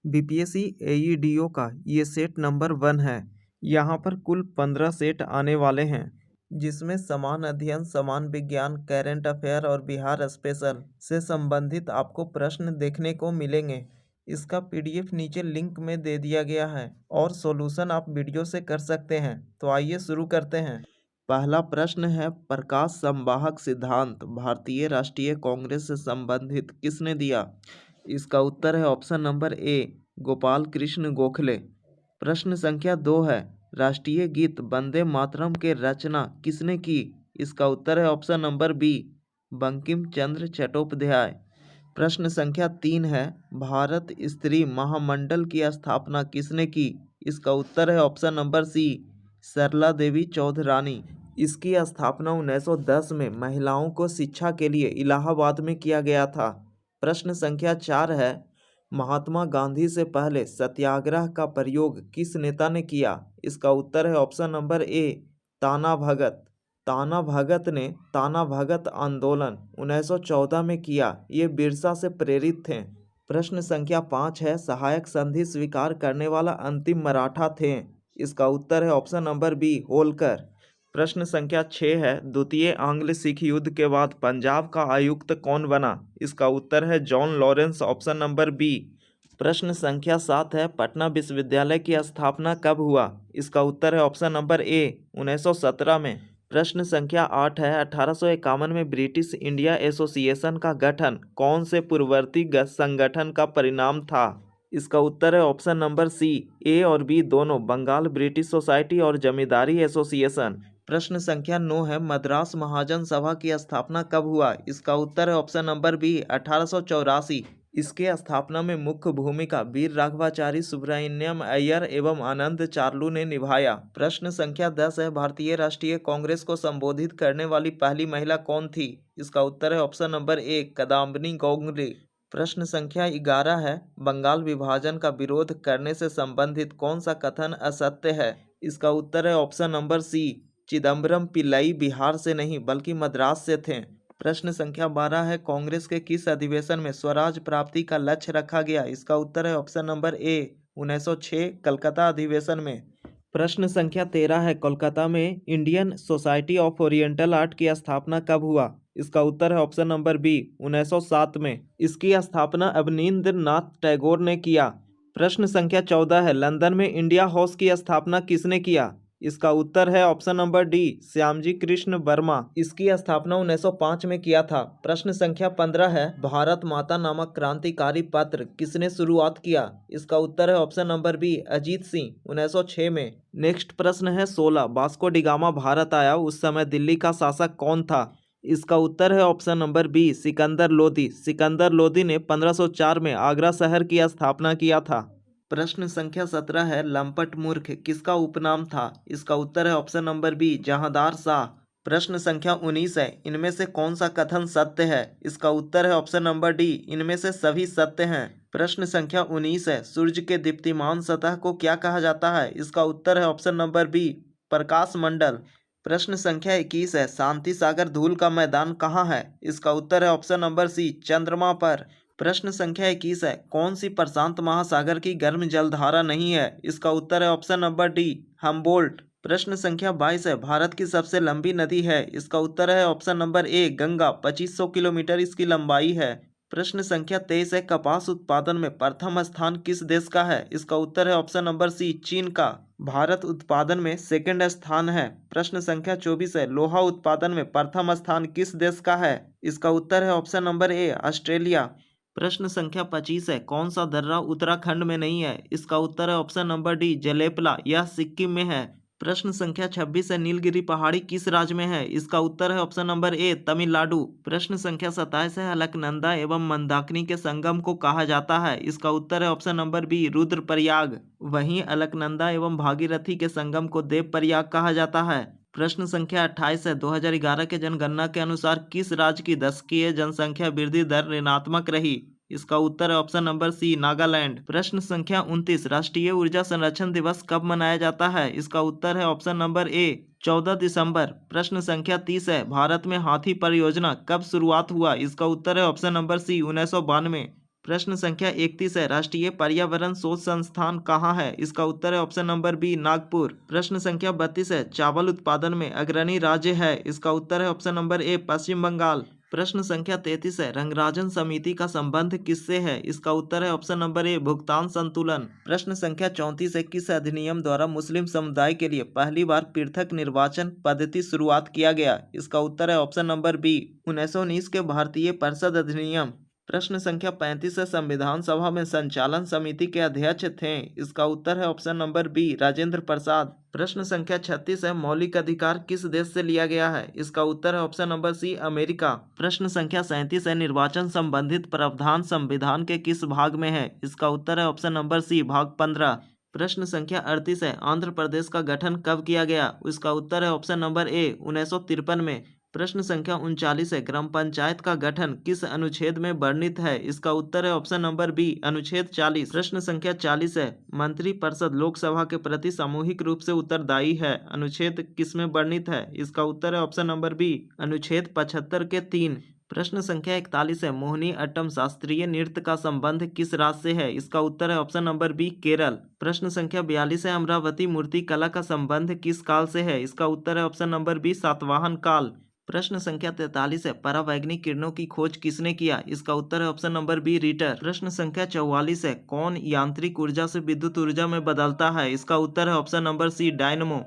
BPSC एईडीओ का ये set number 1 है। यहाँ पर कुल 15 सेट आने वाले हैं, जिसमें समान अध्ययन, समान विज्ञान, करंट अफेयर और बिहार स्पेशल से संबंधित आपको प्रश्न देखने को मिलेंगे। इसका पीडीएफ नीचे लिंक में दे दिया गया है और सॉल्यूशन आप वीडियो से कर सकते हैं। तो आइए शुरू करते हैं। पहला प्रश्न है, प्रकाश संवाहक सिद्धांत भारतीय राष्ट्रीय कांग्रेस से संबंधित किसने दिया? इसका उत्तर है ऑप्शन नंबर ए, गोपाल कृष्ण गोखले। प्रश्न संख्या 2 है, राष्ट्रीय गीत वंदे मातरम के रचना किसने की? इसका उत्तर है option number B, Bankim Chandra Chattopadhyay. प्रश्न संख्या 3 है, भारत स्त्री महामंडल की स्थापना किसने की? इसका उत्तर है ऑप्शन नंबर सी, सरला देवी चौधरानी। इसकी स्थापना 1910 में महिलाओं को शिक्षा के लिए इलाहाबाद में किया गया था। प्रश्न संख्या 4 है, महात्मा गांधी से पहले सत्याग्रह का प्रयोग किस नेता ने किया? इसका उत्तर है ऑप्शन नंबर ए, ताना भगत। ताना भगत ने ताना भगत आंदोलन 1914 में किया। ये बिरसा से प्रेरित थे। प्रश्न संख्या 5 है, सहायक संधि स्वीकार करने वाला अंतिम मराठा थे? इसका उत्तर है ऑप्शन नंबर बी, होलकर। प्रश्न संख्या 6 है, द्वितीय आंग्ल सिख युद्ध के बाद पंजाब का आयुक्त कौन बना? इसका उत्तर है John Lawrence, option number B. प्रश्न संख्या 7 है, पटना विश्वविद्यालय की स्थापना कब हुआ? इसका उत्तर है ऑप्शन नंबर ए, 1917 में। प्रश्न संख्या 8 है, 1851 में ब्रिटिश इंडिया एसोसिएशन का गठन कौन से पूर्ववर्ती संगठन का परिणाम था? इसका उत्तर है ऑप्शन नंबर सी, ए और बी दोनों, बंगाल ब्रिटिश सोसाइटी और जमींदारी एसोसिएशन। प्रश्न संख्या 9 है, मद्रास महाजन सभा की स्थापना कब हुआ? इसका उत्तर है ऑप्शन नंबर बी, 1884। इसके स्थापना में मुख्य भूमिका वीर राघवाचारी, सुब्रमण्यम अय्यर एवं आनंद चार्लू ने निभाया। प्रश्न संख्या 10 है, भारतीय राष्ट्रीय कांग्रेस को संबोधित करने वाली पहली महिला कौन थी? इसका उत्तर है ऑप्शन नंबर ए, कदाम्बिनी गौगले। प्रश्न संख्या 11 है, बंगाल विभाजन का विरोध करने से संबंधित कौन सा कथन असत्य है? इसका उत्तर है option number C, Chidambaram Pillai Bihar से नहीं बल्कि मद्रास से थे। प्रश्न संख्या 12 है, कांग्रेस के किस अधिवेशन में स्वराज प्राप्ति का लक्ष्य रखा गया? इसका उत्तर है ऑप्शन नंबर ए, 1906 कलकत्ता अधिवेशन में। प्रश्न संख्या 13 है, कोलकाता में Indian society of oriental art की स्थापना कब हुआ? इसका उत्तर है ऑप्शन नंबर बी, 1907 में। इसकी स्थापना अवनींद्रनाथ टैगोर ने किया। प्रश्न संख्या 14 है, लंदन में इंडिया हाउस की स्थापना किसने किया? इसका उत्तर है option number D, Shyamji Krishna Verma. इसकी स्थापना 1905 में किया था। प्रश्न संख्या 15 है, भारत माता नामक क्रांतिकारी पत्र किसने शुरुआत किया? इसका उत्तर है option number B, Ajit Singh, 1906 में। नेक्स्ट प्रश्न है 16, वास्को डी गामा भारत आया उस समय दिल्ली का शासक कौन था? इसका उत्तर है option number B, Sikandar Lodi. Sikandar Lodi ने 1504 में आगरा शहर की स्थापना किया था। प्रश्न संख्या 17 है, लंपट मूर्ख किसका उपनाम था? इसका उत्तर है option number B, Jahandar Shah. प्रश्न संख्या 19 है, इनमें से कौन सा कथन सत्य है? इसका उत्तर है ऑप्शन नंबर डी, इनमें से सभी सत्य हैं। प्रश्न संख्या 19 है, सूर्य के दीप्तिमान सतह को क्या कहा जाता है? इसका उत्तर है ऑप्शन नंबर बी, प्रकाश मंडल। प्रश्न संख्या 21 है, शांति सागर धूल का मैदान कहाँ है? इसका उत्तर है ऑप्शन नंबर सी, चंद्रमा पर। प्रश्न संख्या 21 है, कौन सी प्रशांत महासागर की गर्म जलधारा नहीं है? इसका उत्तर है ऑप्शन नंबर डी, हम्बोल्ट। प्रश्न संख्या 22 है, भारत की सबसे लंबी नदी है? इसका उत्तर है ऑप्शन नंबर ए, गंगा, 2500 किलोमीटर इसकी लंबाई है। प्रश्न संख्या 23 है, कपास उत्पादन में प्रथम स्थान किस देश का है? इसका उत्तर है ऑप्शन नंबर सी, चीन का। भारत उत्पादन में सेकंड स्थान है। प्रश्न संख्या 24 है, लोहा उत्पादन में प्रथम स्थान किस देश का है? इसका उत्तर है ऑप्शन नंबर ए, ऑस्ट्रेलिया। प्रश्न संख्या 25 है, कौन सा दर्रा उत्तराखंड में नहीं है? इसका उत्तर है ऑप्शन नंबर डी, जलेपला, यह सिक्किम में है। प्रश्न संख्या 26 है, नीलगिरी पहाड़ी किस राज्य में है? इसका उत्तर है ऑप्शन नंबर ए, तमिलनाडु। प्रश्न संख्या 27 है, अलकनंदा एवं मंदाकिनी के संगम को कहा जाता है? इसका उत्तर है ऑप्शन नंबर बी, रुद्रप्रयाग। वहीं अलकनंदा एवं भागीरथी के संगम को देवप्रयाग कहा जाता है। प्रश्न संख्या 28 है, 2011 के जनगणना के अनुसार किस राज्य की दशकीय जनसंख्या वृद्धि दर ऋणात्मक रही? इसका उत्तर है ऑप्शन नंबर सी, नागालैंड। प्रश्न संख्या 29, राष्ट्रीय ऊर्जा संरक्षण दिवस कब मनाया जाता है? इसका उत्तर है ऑप्शन नंबर ए, 14 दिसंबर। प्रश्न संख्या 30 है, भारत में हाथी परियोजना कब शुरुआत हुआ? इसका उत्तर है ऑप्शन नंबर सी, 1992। प्रश्न संख्या 31 है, राष्ट्रीय पर्यावरण शोध संस्थान कहाँ है? इसका उत्तर है ऑप्शन नंबर बी, नागपुर। प्रश्न संख्या 32 है, चावल उत्पादन में अग्रणी राज्य है? इसका उत्तर है ऑप्शन नंबर ए, पश्चिम बंगाल। प्रश्न संख्या 33 है, रंगराजन समिति का संबंध किससे है? इसका उत्तर है ऑप्शन नंबर ए, भुगतान संतुलन। प्रश्न संख्या 34 है, किस अधिनियम द्वारा मुस्लिम समुदाय के लिए पहली बार पृथक निर्वाचन पद्धति शुरुआत किया गया? इसका उत्तर है ऑप्शन नंबर बी, 1919 के भारतीय परिषद अधिनियम। प्रश्न संख्या 35 है, संविधान सभा में संचालन समिति के अध्यक्ष थे? इसका उत्तर है option number B, Rajendra Prasad. प्रश्न संख्या 36 है, मौलिक अधिकार किस देश से लिया गया है? इसका उत्तर है ऑप्शन नंबर सी, अमेरिका। प्रश्न संख्या 37 है, निर्वाचन संबंधित प्रावधान संविधान के किस भाग में है? इसका उत्तर है ऑप्शन नंबर सी, भाग 15। प्रश्न संख्या 38 है, आंध्र प्रदेश का गठन कब किया गया? इसका उत्तर है ऑप्शन नंबर ए, 1953 में। प्रश्न संख्या 39 है, ग्राम पंचायत का गठन किस अनुच्छेद में वर्णित है? इसका उत्तर है ऑप्शन नंबर बी, अनुच्छेद 40। प्रश्न संख्या 40 है, मंत्रिपरिषद लोकसभा के प्रति सामूहिक रूप से उत्तरदायी है? अनुच्छेद किस में वर्णित है? इसका उत्तर है ऑप्शन नंबर बी, अनुच्छेद 75 के 3। प्रश्न संख्या 41 है, मोहिनी अट्टम शास्त्रीय नृत्य का संबंध किस राज्य से है? इसका उत्तर है ऑप्शन नंबर बी, केरल। प्रश्न संख्या 42 है, अमरावती मूर्ति कला का संबंध किस काल से है? इसका उत्तर है ऑप्शन नंबर बी, सातवाहन काल। प्रश्न संख्या 43 है, परावैंगनिक किरणों की खोज किसने किया? इसका उत्तर है ऑप्शन नंबर बी, रीटर। प्रश्न संख्या 44 है, कौन यांत्रिक ऊर्जा से विद्युत ऊर्जा में बदलता है? इसका उत्तर है ऑप्शन नंबर सी, डायनमो।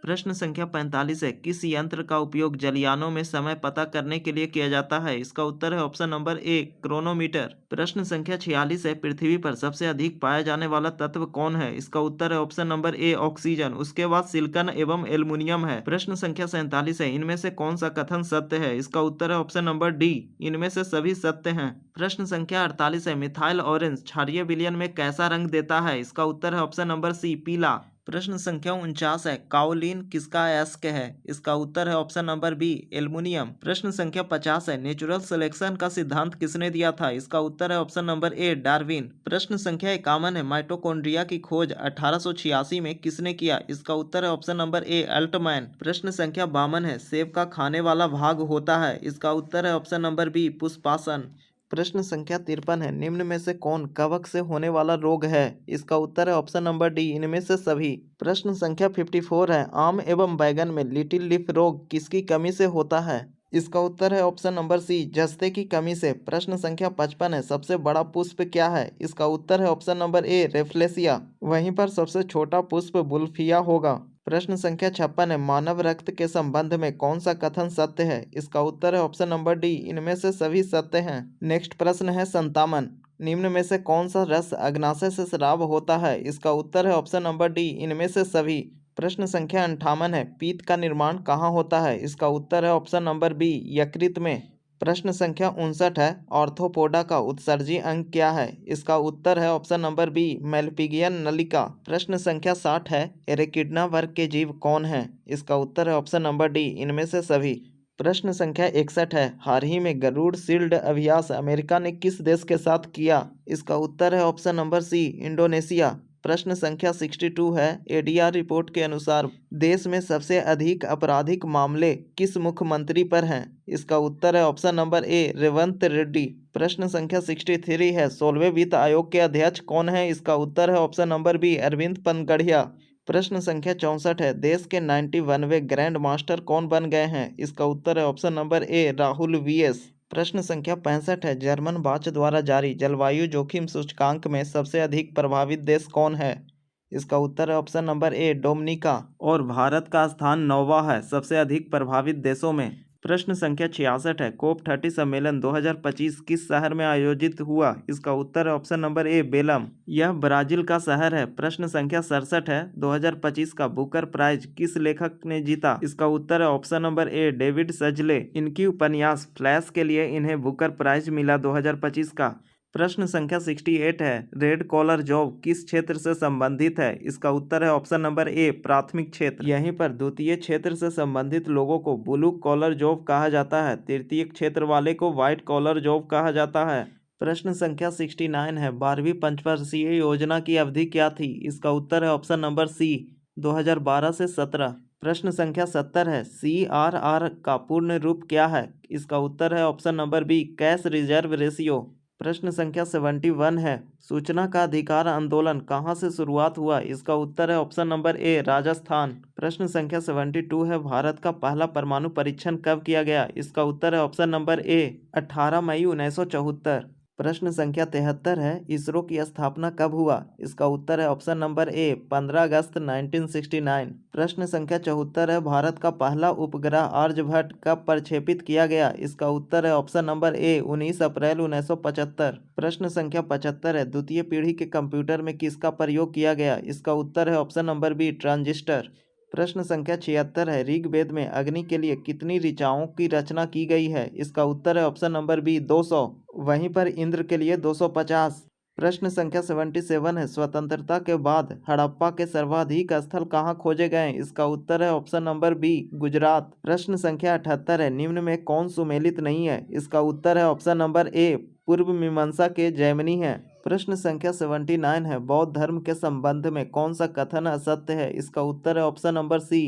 प्रश्न संख्या 45 है, किस यंत्र का उपयोग जलयानों में समय पता करने के लिए किया जाता है? इसका उत्तर है ऑप्शन नंबर ए, क्रोनोमीटर। प्रश्न संख्या 46 है, पृथ्वी पर सबसे अधिक पाया जाने वाला तत्व कौन है? इसका उत्तर है ऑप्शन नंबर ए, ऑक्सीजन। उसके बाद सिलिकॉन एवं एल्युमिनियम है। प्रश्न संख्या 47 है, इनमें से कौन सा कथन सत्य है? इसका उत्तर है ऑप्शन नंबर डी, इनमें से सभी सत्य हैं। प्रश्न संख्या 48 है, मिथाइल ऑरेंज क्षारीय विलयन में कैसा रंग देता है? इसका उत्तर है ऑप्शन नंबर सी, पीला। प्रश्न संख्या 49 है, काओलिन किसका अयस्क है? इसका उत्तर है ऑप्शन नंबर बी, एल्युमिनियम। प्रश्न संख्या 50 है, नेचुरल सिलेक्शन का सिद्धांत किसने दिया था? इसका उत्तर है ऑप्शन नंबर ए, डार्विन। प्रश्न संख्या 51 है, माइटोकॉन्ड्रिया की खोज 1886 में किसने किया? इसका उत्तर है ऑप्शन नंबर ए, अल्टमैन। प्रश्न संख्या 52 है, सेब का खाने वाला भाग होता है? इसका उत्तर है ऑप्शन नंबर बी, पुष्पासन। प्रश्न संख्या 53 है, निम्न में से कौन कवक से होने वाला रोग है? इसका उत्तर है ऑप्शन नंबर डी, इनमें से सभी। प्रश्न संख्या 54 है, आम एवं बैगन में लिटिल लीफ रोग किसकी कमी से होता है? इसका उत्तर है ऑप्शन नंबर सी, जस्ते की कमी से। प्रश्न संख्या 55 है, सबसे बड़ा पुष्प क्या है? इसका उत्तर है ऑप्शन नंबर ए, रेफ्लेसिया। वहीं पर सबसे छोटा पुष्प बुल्फिया होगा। प्रश्न संख्या 56 है, मानव रक्त के संबंध में कौन सा कथन सत्य है? इसका उत्तर है ऑप्शन नंबर डी, इनमें से सभी सत्य हैं। नेक्स्ट प्रश्न है 57, निम्न में से कौन सा रस अग्नाशय से स्राव होता है? इसका उत्तर है ऑप्शन नंबर डी, इनमें से सभी। प्रश्न संख्या 58 है, पीत का निर्माण कहाँ होता है? इसका उत्तर है ऑप्शन नंबर बी, यकृत में। प्रश्न संख्या 59 है, ऑर्थोपोडा का उत्सर्जी अंग क्या है? इसका उत्तर है ऑप्शन नंबर बी, मेलपिगियन नलिका। प्रश्न संख्या 60 है, एरेकिडना वर्ग के जीव कौन है? इसका उत्तर है ऑप्शन नंबर डी, इनमें से सभी। प्रश्न संख्या 61 है, हाल ही में गरुड़ शील्ड अभ्यास अमेरिका ने किस देश के साथ किया? इसका उत्तर है ऑप्शन नंबर सी, इंडोनेशिया। प्रश्न संख्या 62 है, एडीआर रिपोर्ट के अनुसार देश में सबसे अधिक आपराधिक मामले किस मुख्यमंत्री पर हैं? इसका उत्तर है ऑप्शन नंबर ए, रेवंत रेड्डी। प्रश्न संख्या 63 है, 16वें वित्त आयोग के अध्यक्ष कौन है? इसका उत्तर है option number B, Arvind Panagariya. प्रश्न संख्या 64 है, देश के 91वें ग्रैंड मास्टर कौन बन गए हैं? इसका उत्तर है option number A, Rahul VS. प्रश्न संख्या 65 है, जर्मन वाच द्वारा जारी जलवायु जोखिम सूचकांक में सबसे अधिक प्रभावित देश कौन है? इसका उत्तर है ऑप्शन नंबर ए, डोमिनिका। और भारत का स्थान 9वां है सबसे अधिक प्रभावित देशों में। प्रश्न संख्या 66 है, कोप 30 सम्मेलन 2025 किस शहर में आयोजित हुआ? इसका उत्तर है ऑप्शन नंबर ए, बेलम। यह ब्राजील का शहर है। प्रश्न संख्या 67 है, 2025 का बुकर प्राइज किस लेखक ने जीता? इसका उत्तर है ऑप्शन नंबर ए, डेविड सजले। इनकी उपन्यास फ्लैश के लिए इन्हें बुकर प्राइज मिला 2025 का। प्रश्न संख्या 68 है, रेड कॉलर जॉब किस क्षेत्र से संबंधित है? इसका उत्तर है ऑप्शन नंबर ए, प्राथमिक क्षेत्र। यहीं पर द्वितीय क्षेत्र से संबंधित लोगों को ब्लू कॉलर जॉब कहा जाता है, तृतीय क्षेत्र वाले को व्हाइट कॉलर जॉब कहा जाता है। प्रश्न संख्या 69 है, 12वीं पंचवर्षीय योजना की अवधि क्या थी? इसका उत्तर है ऑप्शन नंबर सी, 2012 से 17। प्रश्न संख्या 70 है, CRR का पूर्ण रूप क्या है? इसका उत्तर है option number B, cash reserve ratio. प्रश्न संख्या 71 है, सूचना का अधिकार आंदोलन कहाँ से शुरुआत हुआ? इसका उत्तर है ऑप्शन नंबर ए, राजस्थान। प्रश्न संख्या 72 है, भारत का पहला परमाणु परीक्षण कब किया गया? इसका उत्तर है ऑप्शन नंबर ए, 18 मई 1974। प्रश्न संख्या 73 है, इसरो की स्थापना कब हुआ? इसका उत्तर है ऑप्शन नंबर ए, 15 अगस्त 1969। प्रश्न संख्या 74 है, भारत का पहला उपग्रह आर्यभट्ट कब प्रक्षेपित किया गया? इसका उत्तर है ऑप्शन नंबर ए, 19 अप्रैल 1975। प्रश्न संख्या 75 है, द्वितीय पीढ़ी के कंप्यूटर में किसका प्रयोग किया गया? इसका उत्तर है ऑप्शन नंबर बी, ट्रांजिस्टर। प्रश्न संख्या 76 है, ऋग्वेद में अग्नि के लिए कितनी ऋचाओं की रचना की गई है? इसका उत्तर है ऑप्शन नंबर बी, 200। वहीं पर इंद्र के लिए 250। प्रश्न संख्या 77 है, स्वतंत्रता के बाद हड़प्पा के सर्वाधिक स्थल कहाँ खोजे गए? इसका उत्तर है ऑप्शन नंबर बी, गुजरात। प्रश्न संख्या 78 है, निम्न में कौन सुमेलित नहीं है? इसका उत्तर है ऑप्शन नंबर ए, पूर्व मीमांसा के जैमिनी है। प्रश्न संख्या 79 है, बौद्ध धर्म के संबंध में कौन सा कथन असत्य है? इसका उत्तर है ऑप्शन नंबर सी,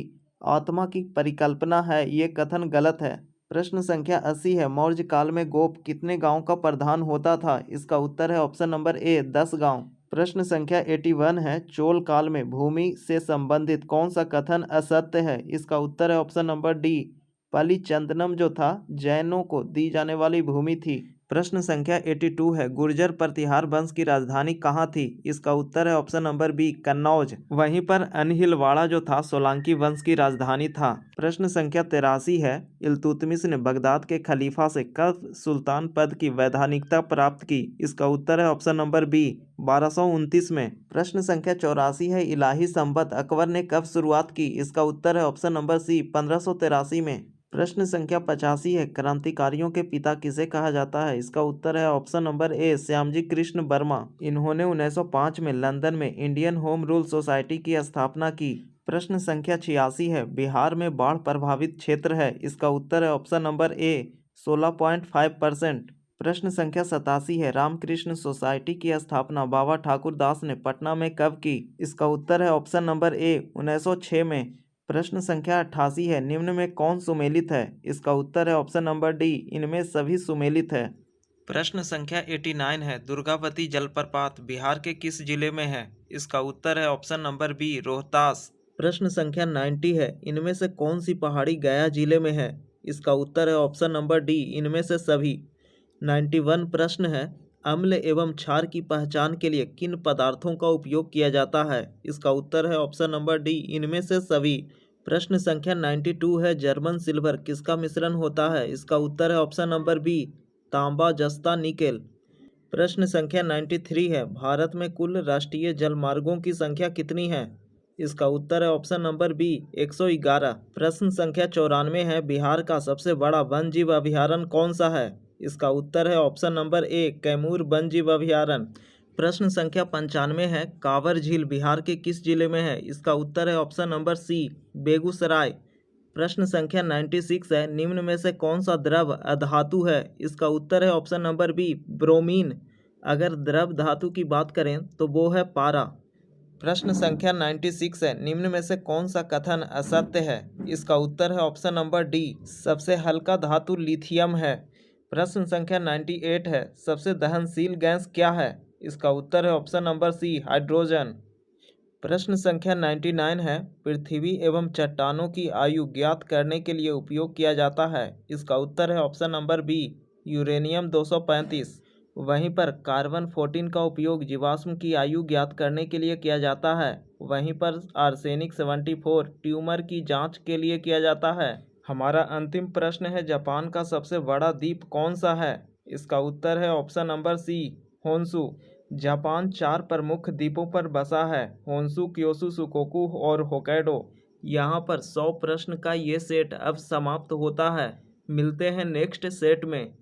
आत्मा की परिकल्पना है, ये कथन गलत है। प्रश्न संख्या 80 है, मौर्य काल में गोप कितने गांव का प्रधान होता था? इसका उत्तर है ऑप्शन नंबर ए, 10 गांव। प्रश्न संख्या 81 है, चोल काल में भूमि से संबंधित कौन सा कथन असत्य है? इसका उत्तर है ऑप्शन नंबर डी, पलिचंदनम जो था जैनों को दी जाने वाली भूमि थी। प्रश्न संख्या 82 है, गुर्जर प्रतिहार वंश की राजधानी कहाँ थी? इसका उत्तर है ऑप्शन नंबर बी, कन्नौज। वहीं पर अनहिलवाड़ा जो था सोलंकी वंश की राजधानी था। प्रश्न संख्या 83 है, इल्तुतमिश ने बगदाद के खलीफा से कब सुल्तान पद की वैधानिकता प्राप्त की? इसका उत्तर है ऑप्शन नंबर बी, 1229 में। प्रश्न संख्या 84 है, इलाही संबत अकबर ने कब शुरुआत की? इसका उत्तर है ऑप्शन नंबर सी, 1583 में। प्रश्न संख्या 85 है, क्रांतिकारियों के पिता किसे कहा जाता है? इसका उत्तर है ऑप्शन नंबर ए, श्यामजी कृष्ण वर्मा। इन्होंने 1905 में लंदन में इंडियन होम रूल सोसाइटी की स्थापना की। प्रश्न संख्या 86 है, बिहार में बाढ़ प्रभावित क्षेत्र है? इसका उत्तर है ऑप्शन नंबर ए, 16.5%। प्रश्न संख्या 87 है, रामकृष्ण सोसाइटी की स्थापना बाबा ठाकुर दास ने पटना में कब की? इसका उत्तर है ऑप्शन नंबर ए, 1906 में। प्रश्न संख्या 88 है, निम्न में कौन सुमेलित है? इसका उत्तर है ऑप्शन नंबर डी, इनमें सभी सुमेलित है। प्रश्न संख्या 89 है, दुर्गावती जलप्रपात बिहार के किस जिले में है? इसका उत्तर है ऑप्शन नंबर बी, रोहतास। प्रश्न संख्या 90 है, इनमें से कौन सी पहाड़ी गया जिले में है? इसका उत्तर है ऑप्शन नंबर डी, इनमें से सभी। 91 प्रश्न है, अम्ल एवं क्षार की पहचान के लिए किन पदार्थों का उपयोग किया जाता है? इसका उत्तर है ऑप्शन नंबर डी, इनमें से सभी। प्रश्न संख्या 92 है, जर्मन सिल्वर किसका मिश्रण होता है? इसका उत्तर है ऑप्शन नंबर बी, तांबा जस्ता निकेल। प्रश्न संख्या 93 है, भारत में कुल राष्ट्रीय जलमार्गों की संख्या कितनी है? इसका उत्तर है ऑप्शन नंबर बी, 111। प्रश्न संख्या 94 है, बिहार का सबसे बड़ा वन जीव अभयारण्य कौन सा है? इसका उत्तर है ऑप्शन नंबर ए, कैमूर वन जीव अभयारण्य। प्रश्न संख्या 95 है, कांवर झील बिहार के किस जिले में है? इसका उत्तर है ऑप्शन नंबर सी, बेगूसराय। प्रश्न संख्या 96 है, निम्न में से कौन सा द्रव अधातु है? इसका उत्तर है ऑप्शन नंबर बी, ब्रोमीन। अगर द्रव धातु की बात करें तो वो है पारा। प्रश्न संख्या 96 है, निम्न में से कौन सा कथन असत्य है? इसका उत्तर है ऑप्शन नंबर डी, सबसे हल्का धातु लिथियम है। प्रश्न संख्या 98 है, सबसे दहनशील गैस क्या है? इसका उत्तर है ऑप्शन नंबर सी, हाइड्रोजन। प्रश्न संख्या 99 है, पृथ्वी एवं चट्टानों की आयु ज्ञात करने के लिए उपयोग किया जाता है? इसका उत्तर है ऑप्शन नंबर बी, यूरेनियम 235। वहीं पर कार्बन 14 का उपयोग जीवाश्म की आयु ज्ञात करने के लिए किया जाता है। वहीं पर आर्सेनिक 74 ट्यूमर की जांच के लिए किया जाता है। हमारा अंतिम प्रश्न है, जापान का सबसे बड़ा द्वीप कौन सा है? इसका उत्तर है option number C, Honshu. Japan 4 प्रमुख द्वीपों पर बसा है, होन्शु, क्योशु, शुकोकु और होक्काइडो। यहाँ पर 100 प्रश्न का ये सेट अब समाप्त होता है। मिलते हैं नेक्स्ट सेट में।